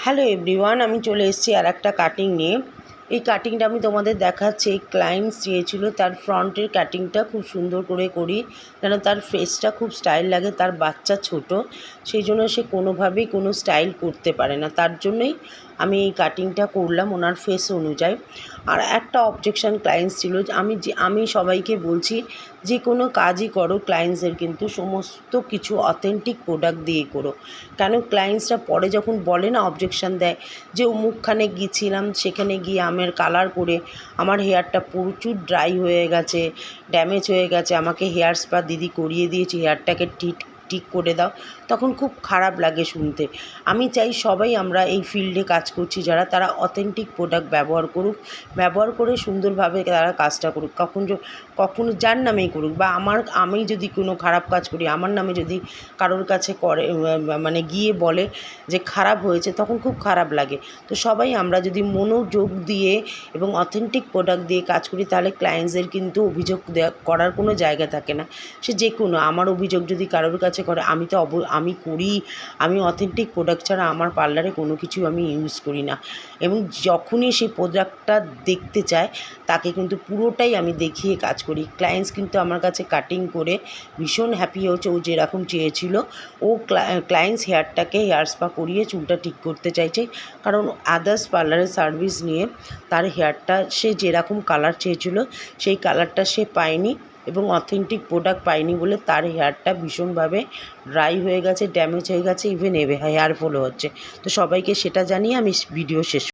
Hello everyone, আমি চলে এসেছি আর একটা কাটিং নিয়ে। এই কাটিংটা আমি তোমাদের দেখাচ্ছি। এই ক্লায়েন্টস চেয়েছিল তার ফ্রন্টের কাটিংটা খুব সুন্দর করে করি, যেন তার ফেসটা খুব স্টাইল লাগে। তার বাচ্চা ছোট, সেই জন্য সে কোনোভাবেই কোনো স্টাইল করতে পারে না, তার জন্যই আমি এই কাটিংটা করলাম ওনার ফেস অনুযায়ী। আর একটা অবজেকশান ক্লায়েন্টস ছিল যে আমি সবাইকে বলছি, যে কোনো কাজই করো ক্লায়েন্টসের কিন্তু সমস্ত কিছু অথেন্টিক প্রোডাক্ট দিয়ে করো। কেন ক্লায়েন্টসরা পরে যখন বলে না, অবজেকশান দেয় যে অমুকখানে গিয়েছিলাম, সেখানে গিয়ে আমের কালার করে আমার হেয়ারটা প্রচুর ড্রাই হয়ে গেছে, ড্যামেজ হয়ে গেছে, আমাকে হেয়ার স্পা দিদি করিয়ে দিয়েছে, হেয়ারটাকে ঠিক করে দাও, তখন খুব খারাপ লাগে শুনতে। আমি চাই সবাই আমরা এই ফিল্ডে কাজ করছি যারা, তারা অথেন্টিক প্রোডাক্ট ব্যবহার করুক, ব্যবহার করে সুন্দরভাবে তারা কাজটা করুক। কখনো যার নামেই করুক, বা আমি যদি কোনো খারাপ কাজ করি, আমার নামে যদি কারোর কাছে করে মানে গিয়ে বলে যে খারাপ হয়েছে, তখন খুব খারাপ লাগে। তো সবাই আমরা যদি মনোযোগ দিয়ে এবং অথেন্টিক প্রোডাক্ট দিয়ে কাজ করি, তাহলে ক্লায়েন্টসদের কিন্তু অভিযোগ করার কোনো জায়গা থাকে না। সে যে কোনো, আমার অভিযোগ যদি কারোর কাছে করে, আমি করি, আমি অথেন্টিক প্রোডাক্ট ছাড়া আমার পার্লারে কোনো কিছু আমি ইউজ করি না। এবং যখনই সেই প্রোডাক্টটা দেখতে চায়, তাকে কিন্তু পুরোটাই আমি দেখিয়ে কাজ করি। ক্লায়েন্টস কিন্তু আমার কাছে কাটিং করে ভীষণ হ্যাপি হয়েছে। ও যেরকম চেয়েছিল, ও ক্লায়েন্টস হেয়ার স্পা করিয়ে চুলটা ঠিক করতে চাইছে, কারণ আদার্স পার্লারের সার্ভিস নিয়ে তার হেয়ারটা সে যেরকম কালার চেয়েছিল সেই কালারটা সে পায়নি, এবং অথেন্টিক প্রোডাক্ট পায়নি বলে তার হেয়ারটা ভীষণভাবে ড্রাই হয়ে গেছে, ড্যামেজ হয়ে গেছে, ইভেন হেয়ার ফলও হচ্ছে। তো সবাইকে সেটা জানিয়ে আমি ভিডিও শেষ